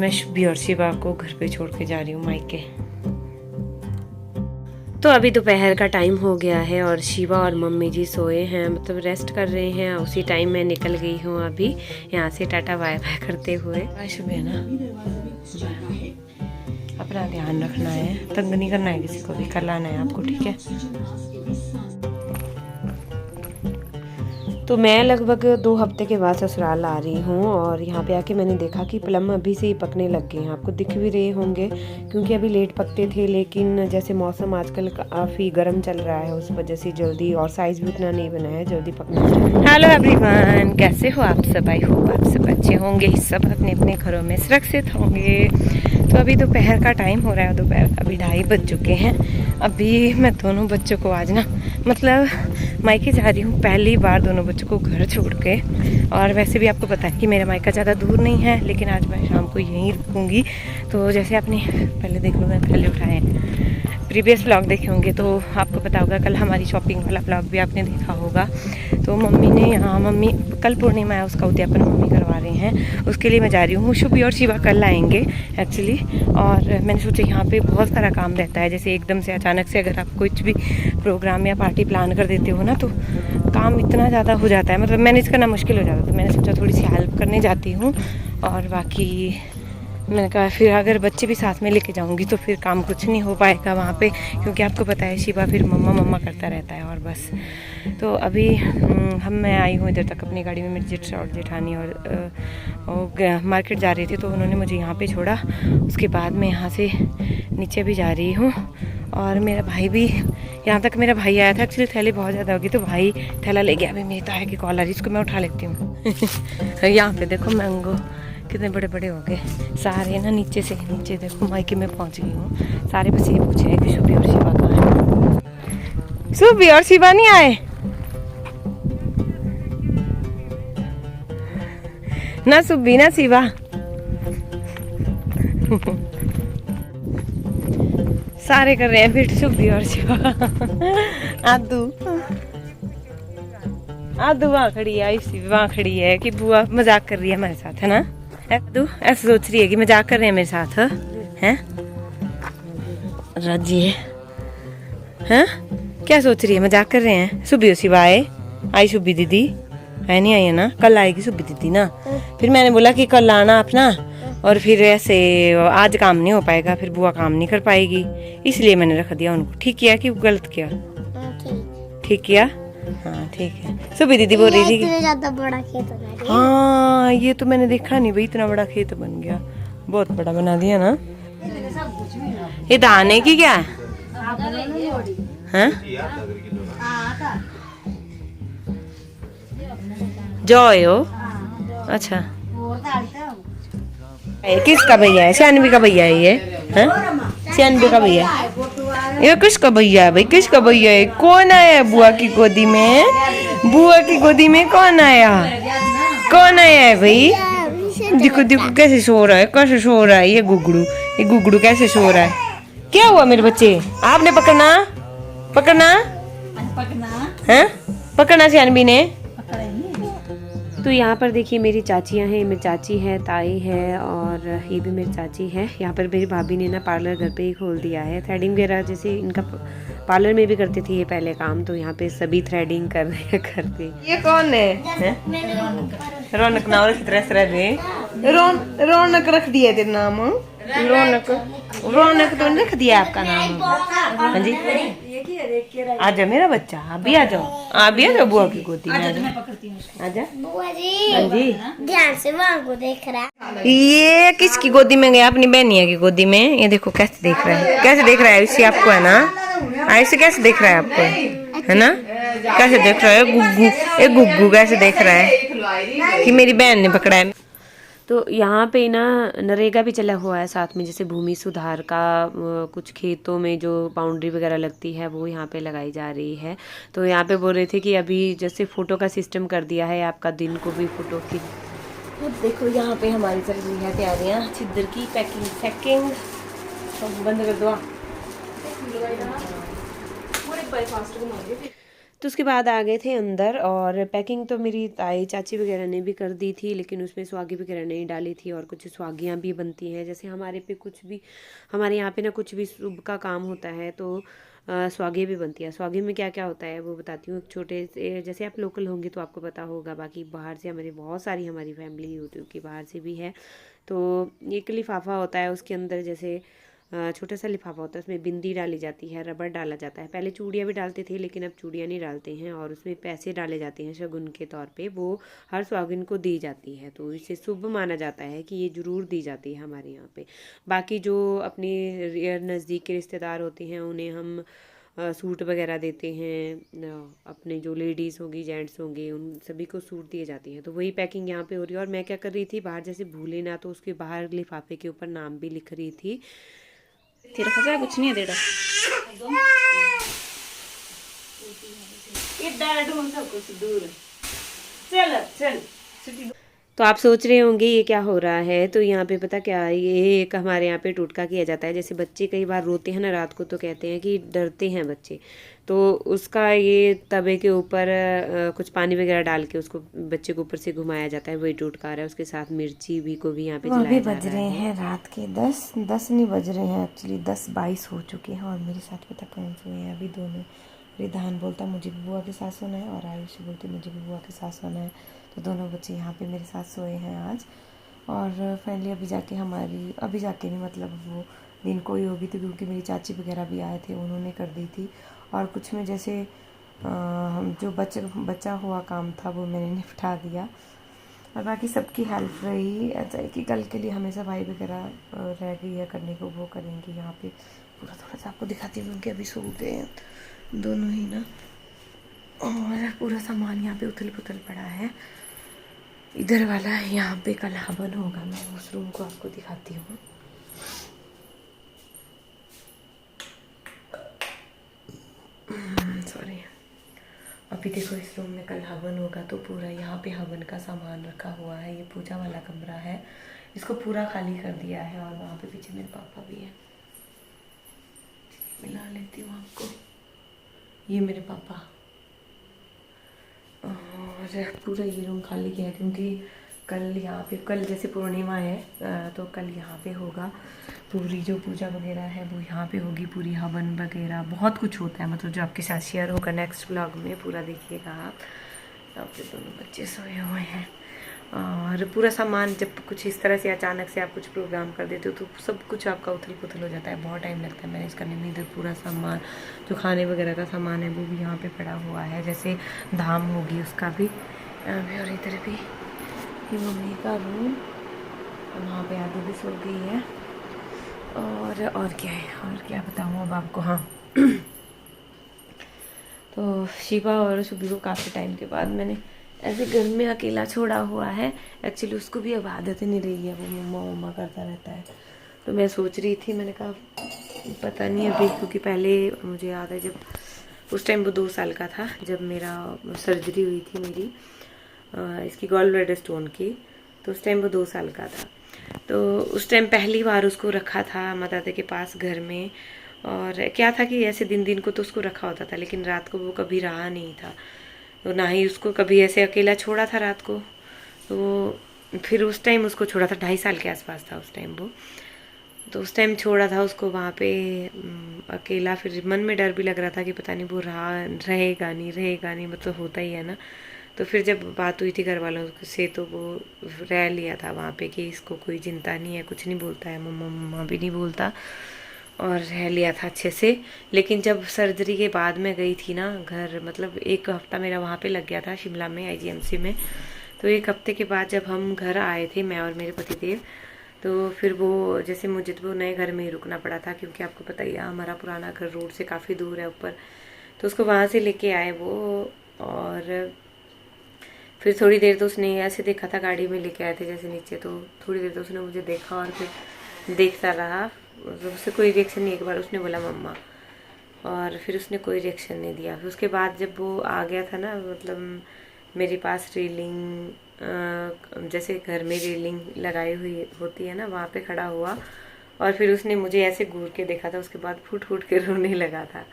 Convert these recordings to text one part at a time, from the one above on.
मैं शुभी और शिवा को घर पे छोड़ के जा रही हूँ मायके। तो अभी दोपहर का टाइम हो गया है और शिवा और मम्मी जी सोए हैं, मतलब रेस्ट कर रहे हैं। उसी टाइम मैं निकल गई हूँ अभी यहाँ से टाटा बाय बाय करते हुए। शुभ ना, अपना ध्यान रखना है, तंग नहीं करना है किसी को भी, कल आना है आपको, ठीक है। तो मैं लगभग 2 हफ्ते के बाद ससुराल आ रही हूँ और यहाँ पे आके मैंने देखा कि प्लम अभी से ही पकने लग गए हैं। आपको दिख भी रहे होंगे क्योंकि अभी लेट पकते थे, लेकिन जैसे मौसम आजकल काफ़ी गर्म चल रहा है उस वजह से जल्दी, और साइज़ भी उतना नहीं बना है, जल्दी पकना चाहिए। हेलो एवरीवन, कैसे हो आप सब? आई होप आप सब अच्छे होंगे, सब अपने अपने घरों में सुरक्षित होंगे। तो अभी दोपहर का टाइम हो रहा है, दोपहर अभी 2:30 बज चुके हैं। अभी मैं दोनों बच्चों को आज ना, मतलब मायके जा रही हूँ पहली बार दोनों बच्चों को घर छोड़ के। और वैसे भी आपको पता है कि मेरा मायका ज़्यादा दूर नहीं है, लेकिन आज मैं शाम को यहीं रुकूँगी। तो जैसे आपने पहले देख लो, मैं पहले उठाए हैं, प्रीवियस व्लॉग देखे होंगे तो आपको पता होगा, कल हमारी शॉपिंग वाला व्लॉग भी आपने देखा होगा। तो मम्मी ने यहाँ, मम्मी कल पूर्णिमा है, उसका उद्यापन मम्मी करवा रहे हैं, उसके लिए मैं जा रही हूँ। शुभी और शिवा कल आएंगे एक्चुअली, और मैंने सोचा यहाँ पे बहुत सारा काम रहता है, जैसे एकदम से अचानक से अगर आप कुछ भी प्रोग्राम या पार्टी प्लान कर देते हो ना, तो काम इतना ज़्यादा हो जाता है, मतलब मैनेज करना मुश्किल हो जाता है। तो मैंने सोचा थोड़ी सी हेल्प करने जाती हूँ, और बाकी मैंने कहा फिर अगर बच्चे भी साथ में लेके जाऊंगी तो फिर काम कुछ नहीं हो पाएगा वहाँ पे, क्योंकि आपको पता है शिवा फिर मम्मा मम्मा करता रहता है, और बस। तो अभी मैं आई हूँ इधर तक अपनी गाड़ी में, मेरी जेठ और जेठानी और मार्केट जा रही थी, तो उन्होंने मुझे यहाँ पे छोड़ा। उसके बाद मैं यहाँ से नीचे भी जा रही हूँ, और मेरा भाई भी, यहाँ तक मेरा भाई आया था। एक्चुअली थैली बहुत ज़्यादा होगी तो भाई थैला ले गया। अभी मेरी ताया की कॉल आ रही है, इसको मैं उठा लेती हूँ। यहाँ पे देखो मैंगो कितने बड़े बड़े हो गए सारे ना, नीचे से नीचे देखो मायके में पहुँच गई हूँ। सारे बस ये पूछे हैं कि शुभी और शिवा कहाँ है। शुभी और शिवा नहीं आए ना, शुभी ना शिवा। सारे कर रहे हैं फिर शुभी और शिवा। आदू वहाँ खड़ी है, आयुषी वहाँ खड़ी है कि बुआ मजाक कर रही है हमारे साथ, है ना? आदू ऐसा सोच रही है कि मजाक कर रहे हैं मेरे साथ, हैं? राजी है, क्या सोच रही है? मजाक कर रहे हैं। शुभी और शिवा आई शुभी दीदी है नहीं आई है ना, कल आएगी शुभी दीदी ना। फिर मैंने बोला कि कल आना अपना, और फिर ऐसे आज काम नहीं हो पाएगा, फिर बुआ काम नहीं कर पाएगी, इसलिए मैंने रख दिया उनको। ठीक किया कि गलत किया? ठीक किया, हाँ ठीक है। सुबह दीदी बोल रही थी कि ज़्यादा बड़ा खेत बना दिया। हाँ ये तो मैंने देखा नहीं भाई, इतना बड़ा खेत बन गया, बहुत बड़ा बना दिया ना। ये धान है कि क्या है? जॉय हो, अच्छा। किसका भैया है? शानवी का भैया है ये, हैं? शानवी का भैया, ये किसका भैया है भाई? किसका भैया है? कौन आया है बुआ की गोदी में? बुआ की गोदी में कौन आया? कौन आया है भाई? देखो देखो कैसे सो रहा है, कैसे सो रहा है ये गुगड़ू कैसे सो रहा है। क्या हुआ मेरे बच्चे? आपने पकड़ना है, पकड़ना शानवी ने। तो यहाँ पर देखिए मेरी चाचियाँ हैं, मेरी चाची है, ताई है, और ये भी मेरी चाची है। यहाँ पर मेरी भाभी ने ना पार्लर घर पे ही खोल दिया है, थ्रेडिंग वगैरह जैसे इनका पार्लर में भी करते थे ये पहले काम, तो यहाँ पे सभी थ्रेडिंग कर रहे हैं घर पे। ये कौन है? रौनक नाम रौनक रख दिया तेरा नाम? रौनक तो रख दिया आपका नाम? हाँ जी, आ जाओ मेरा बच्चा, आप भी आ जाओ बुआ की गोदी में, आ जा। बुआ जी, हाँ जी, ध्यान से वहाँ को देख रहा है। ये किसकी गोदी में गया? अपनी बहनिया की गोदी में। ये देखो कैसे देख रहा है, कैसे देख रहा है इसी आपको, है ना? ऐसे कैसे देख रहा है आपको, है ना? कैसे देख रहा है गुग्गू, ये गुग्गू कैसे देख रहा है कि मेरी बहन ने पकड़ा है। तो यहाँ पे ना नरेगा भी चला हुआ है साथ में, जैसे भूमि सुधार का कुछ खेतों में जो बाउंड्री वगैरह लगती है वो यहाँ पे लगाई जा रही है। तो यहाँ पे बोल रहे थे कि अभी जैसे फ़ोटो का सिस्टम कर दिया है, आपका दिन को भी फ़ोटो की। तो देखो यहाँ पे हमारी चल रही है तैयारियाँ, छिद्र की पैकिंग बंद कर दो। तो उसके बाद आ गए थे अंदर, और पैकिंग तो मेरी ताई चाची वगैरह ने भी कर दी थी, लेकिन उसमें स्वागी वगैरह नहीं डाली थी। और कुछ स्वागियाँ भी बनती हैं, जैसे हमारे पे कुछ भी, हमारे यहाँ पे ना कुछ भी शुभ का काम होता है तो स्वागी भी बनती है। स्वागी में क्या क्या होता है वो बताती हूँ। एक छोटे से, जैसे आप लोकल होंगे तो आपको पता होगा, बाकी बाहर से हमारी बहुत सारी हमारी फैमिली यूट्यूब की बाहर से भी है। तो एक लिफाफा होता है, उसके अंदर जैसे छोटा सा लिफाफा होता है, उसमें बिंदी डाली जाती है, रबड़ डाला जाता है। पहले चूड़ियाँ भी डालते थे, लेकिन अब चूड़ियाँ नहीं डालते हैं। और उसमें पैसे डाले जाते हैं शगुन के तौर पे, वो हर सुहागिन को दी जाती है। तो इसे शुभ माना जाता है कि ये ज़रूर दी जाती है हमारे यहाँ पे। बाकी जो अपने नज़दीक के रिश्तेदार होते हैं उन्हें हम सूट वगैरह देते हैं। अपने जो लेडीज़ होंगी, जेंट्स होंगे, उन सभी को सूट दिए जाते हैं। तो वही पैकिंग यहाँ पे हो रही है। और मैं क्या कर रही थी, बाहर जैसे भूले ना, तो उसके बाहर लिफाफे के ऊपर नाम भी लिख रही थी। तेरा खजा कुछ नहीं है तेरा तो आप सोच रहे होंगे ये क्या हो रहा है। तो यहाँ पे पता क्या है, ये एक हमारे यहाँ पे टोटका किया जाता है। जैसे बच्चे कई बार रोते हैं ना रात को, तो कहते हैं कि डरते हैं बच्चे, तो उसका ये तवे के ऊपर कुछ पानी वगैरह डाल के उसको बच्चे के ऊपर से घुमाया जाता है, वही टोटका आ रहा है। उसके साथ मिर्ची भी को भी यहाँ पे जलाया जा रहा है। बज रहे हैं रात के 10 नहीं बज रहे हैं, एक्चुअली 10:22 हो चुके हैं। और मेरे साथ पता कौन सोए हैं अभी दोनों। रिधान बोलता मुझे भी बुआ के साथ सोना है, और आयुषी बोलती मुझे भी बुआ के साथ सोना है। तो दोनों बच्चे यहाँ पे मेरे साथ सोए हैं आज। और फाइनली अभी जाके नहीं, मतलब वो दिन कोई होगी तो, क्योंकि मेरी चाची वगैरह भी आए थे, उन्होंने कर दी थी। और कुछ में जैसे हम जो बचा हुआ काम था वो मैंने निपटा दिया। और बाकी सबकी हेल्प रही, ऐसा है कि कल के लिए हमें सफाई वगैरह रह गई है करने को, वो करेंगे। यहाँ पे पूरा थोड़ा सा आपको दिखाती हूँ, क्योंकि अभी सो गए हैं दोनों ही ना। और पूरा सामान यहाँ पे उथल पुथल पड़ा है। इधर वाला है, यहाँ पे कल हवन होगा। मैं उस रूम को आपको दिखाती हूँ। सॉरी। अभी देखो, इस रूम में कल हवन होगा, तो पूरा यहाँ पे हवन का सामान रखा हुआ है। ये पूजा वाला कमरा है, इसको पूरा खाली कर दिया है। और वहाँ पे पीछे मेरे पापा भी हैं, मिला लेती हूँ आपको। ये मेरे पापा। और पूरा ये रूम खाली किया है, क्योंकि कल जैसे पूर्णिमा है, तो कल यहाँ पे होगा पूरी जो पूजा वगैरह है वो यहाँ पे होगी। पूरी हवन वगैरह बहुत कुछ होता है, मतलब जो आपके साथ शेयर होगा नेक्स्ट व्लॉग में, पूरा देखिएगा आप। आपके दोनों बच्चे सोए हुए हैं। और पूरा सामान, जब कुछ इस तरह से अचानक से आप कुछ प्रोग्राम कर देते हो तो सब कुछ आपका उथल पुथल हो जाता है, बहुत टाइम लगता है मैनेज करने में। इधर पूरा सामान जो खाने वगैरह का सामान है वो भी यहाँ पे पड़ा हुआ है, जैसे धाम होगी उसका भी। और इधर भी ये मम्मी का रूम, वहाँ पे आगे भी सो गई है। और क्या है, और क्या बताऊँ अब आपको। हाँ तो शिवा और शुभी को काफ़ी टाइम के बाद मैंने ऐसे घर में अकेला छोड़ा हुआ है। एक्चुअली उसको भी अब आदत नहीं रही है, वो मम्मा मम्मा करता रहता है। तो मैं सोच रही थी, मैंने कहा पता नहीं अभी, क्योंकि पहले मुझे याद है जब उस टाइम वो 2 साल का था, जब मेरा सर्जरी हुई थी मेरी इसकी गॉल ब्लैडर स्टोन की। तो उस टाइम वो 2 साल का था। तो उस टाइम पहली बार उसको रखा था माता दादा के पास घर में। और क्या था कि ऐसे दिन को तो उसको रखा होता था, लेकिन रात को वो कभी रहा नहीं था। तो ना ही उसको कभी ऐसे अकेला छोड़ा था रात को। तो फिर उस टाइम उसको छोड़ा था, 2.5 साल के आसपास था उस टाइम वो। तो उस टाइम छोड़ा था उसको वहाँ पे अकेला। फिर मन में डर भी लग रहा था कि पता नहीं वो रहेगा नहीं, मतलब होता ही है ना। तो फिर जब बात हुई थी घर वालों से, तो वो रह लिया था वहाँ पे कि इसको कोई चिंता नहीं है, कुछ नहीं बोलता है, मम्मा मम्मा भी नहीं बोलता। और रह लिया था अच्छे से। लेकिन जब सर्जरी के बाद मैं गई थी ना घर, मतलब 1 हफ्ता मेरा वहाँ पे लग गया था शिमला में IGMC में। तो 1 हफ्ते के बाद जब हम घर आए थे, मैं और मेरे पतिदेव, तो फिर वो जैसे मुझे तो वो नए घर में ही रुकना पड़ा था, क्योंकि आपको पता ही है हमारा पुराना घर रोड से काफ़ी दूर है ऊपर। तो उसको वहाँ से लेके आए वो। और फिर थोड़ी देर तो उसने ऐसे देखा था, गाड़ी में लेके आए थे जैसे नीचे, तो थोड़ी देर तो उसने मुझे देखा और फिर देखता रहा। उससे कोई रिएक्शन नहीं। एक बार उसने बोला मम्मा, और फिर उसने कोई रिएक्शन नहीं दिया। फिर उसके बाद जब वो आ गया था ना, मतलब मेरे पास रेलिंग, जैसे घर में रेलिंग लगाई हुई होती है ना, वहाँ पे खड़ा हुआ। और फिर उसने मुझे ऐसे घूर के देखा था, उसके बाद फूट फूट के रोने लगा था।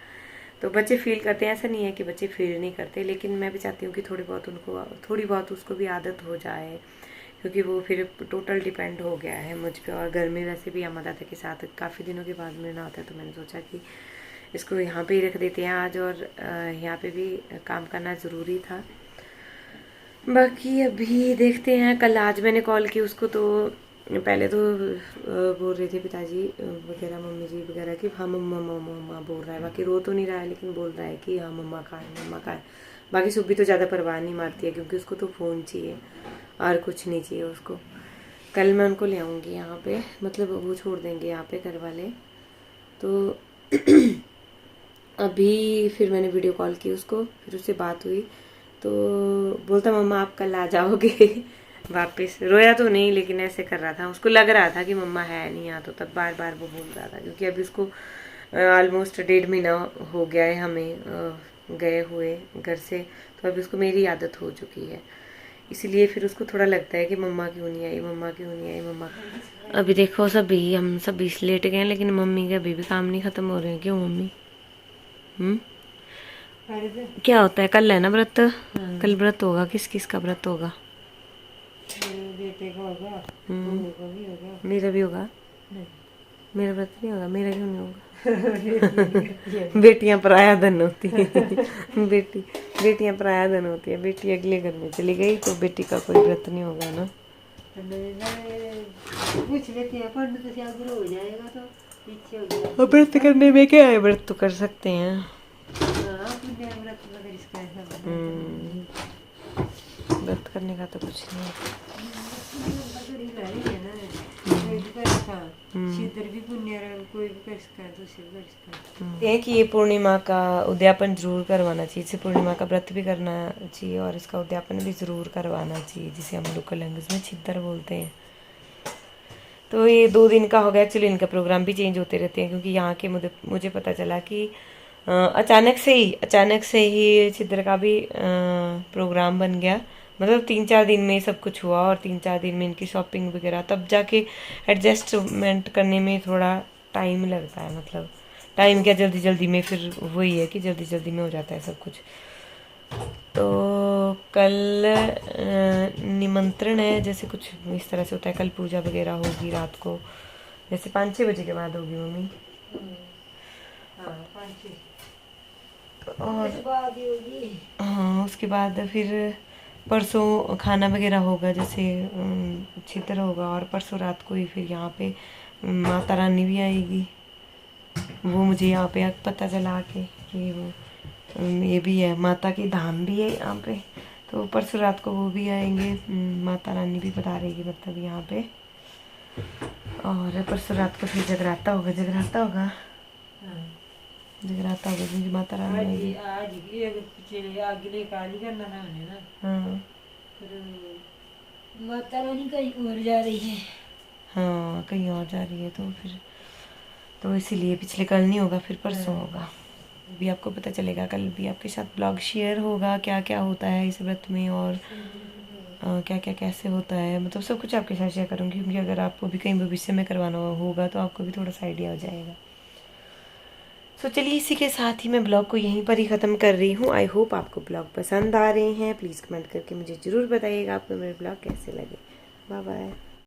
तो बच्चे फील करते हैं, ऐसा नहीं है कि बच्चे फील नहीं करते, लेकिन मैं भी चाहती हूँ कि थोड़ी बहुत उसको भी आदत हो जाए, क्योंकि वो फिर टोटल डिपेंड हो गया है मुझ पे। और घर में वैसे भी अम्मा दादा के साथ काफ़ी दिनों के बाद मिलना होता है, तो मैंने सोचा कि इसको यहाँ पे ही रख देते हैं आज, और यहाँ पे भी काम करना ज़रूरी था। बाकी अभी देखते हैं। कल आज मैंने कॉल की उसको, तो पहले तो बोल रहे थे पिताजी वगैरह, मम्मी जी वगैरह कि हाँ मम्मा मम्मा मम्मा बोल रहा है। बाकी रो तो नहीं रहा है, लेकिन बोल रहा है कि हाँ मम्मा का है, मम्मा का है। बाकी सुबह तो ज़्यादा परवाह नहीं मारती है, क्योंकि उसको तो फ़ोन चाहिए और कुछ नहीं चाहिए उसको। कल मैं उनको ले आऊँगी यहाँ पे, मतलब वो छोड़ देंगे यहाँ पे घर वाले। तो अभी फिर मैंने वीडियो कॉल की उसको, फिर उससे बात हुई, तो बोलता मम्मा आप कल आ जाओगे वापस। रोया तो नहीं, लेकिन ऐसे कर रहा था, उसको लग रहा था कि मम्मा है नहीं यहाँ, तो तब बार बार वो बोल रहा था। क्योंकि अभी उसको ऑलमोस्ट 1.5 महीना हो गया है हमें गए हुए घर से, तो अभी उसको मेरी आदत हो चुकी है। इसीलिए फिर उसको थोड़ा लगता है कि मम्मा क्यों नहीं आई, मम्मा क्यों नहीं आई, मम्मा। अभी देखो सभी हम सभी लेट गए हैं, लेकिन मम्मी के अभी भी काम नहीं खत्म हो रहे हैं। क्यों मम्मी? क्या होता है? कल है ना व्रत? कल व्रत होगा, किस किस का व्रत होगा? बेटे का होगा, मेरा भी होगा। मेरा व्रत नहीं होगा। मेरा क्यों नहीं होगा? बेटियां पराया धन होती है। बेटियां पराया धन होती है। बेटी अगले घर में चली गई तो बेटी का कोई व्रत नहीं होगा ना। कुछ लेते हैं पर तो शायद हो जाएगा, तो पीछे हो जाएगा। व्रत करने में क्या है? व्रत तो कर सकते हैं। व्रत करने का तो कुछ नहीं है। कि ये पूर्णिमा का उद्यापन जरूर करवाना चाहिए। इसे पूर्णिमा का व्रत भी करना चाहिए और इसका उद्यापन भी जरूर करवाना चाहिए, जिसे हम लोकल लैंग्वेज में छिद्र बोलते हैं। तो ये 2 दिन का हो गया। एक्चुअली इनका प्रोग्राम भी चेंज होते रहते हैं, क्योंकि यहाँ के मुझे पता चला कि अचानक से ही छिद्र का भी प्रोग्राम बन गया। मतलब 3-4 दिन में सब कुछ हुआ, और 3-4 दिन में इनकी शॉपिंग वगैरह, तब जाके एडजस्टमेंट करने में थोड़ा टाइम लगता है। मतलब टाइम क्या, जल्दी जल्दी में फिर वही है कि जल्दी जल्दी में हो जाता है सब कुछ। तो कल निमंत्रण है, जैसे कुछ इस तरह से होता है। कल पूजा वगैरह होगी रात को, जैसे 5-6 बजे के बाद होगी मम्मी। और हाँ, उसके बाद फिर परसों खाना वगैरह होगा, जैसे छितर होगा, और परसों रात को ही फिर यहाँ पे माता रानी भी आएगी। वो मुझे यहाँ पे पता चला कि वो ये भी है, माता की धाम भी है यहाँ पे। तो परसों रात को वो भी आएंगे, माता रानी भी बता रहेगी मतलब यहाँ पे। और परसों रात को फिर जगराता होगा क्योंकि माता रानी आएगी। हाँ, माता रानी कहीं और जा रही है। हाँ, कहीं और जा रही है, तो फिर तो इसीलिए पिछले कल नहीं होगा, फिर परसों होगा। भी आपको पता चलेगा, कल भी आपके साथ ब्लॉग शेयर होगा, क्या क्या होता है इस व्रत में, और क्या क्या कैसे होता है, मतलब सब कुछ आपके साथ शेयर करूँगी। क्योंकि अगर आपको भी कहीं भविष्य में करवाना होगा तो आपको भी थोड़ा सा आइडिया हो जाएगा। तो चलिए, इसी के साथ ही मैं ब्लॉग को यहीं पर ही ख़त्म कर रही हूँ। आई होप आपको ब्लॉग पसंद आ रहे हैं। प्लीज़ कमेंट करके मुझे ज़रूर बताइएगा आपको मेरे ब्लॉग कैसे लगे। Bye bye.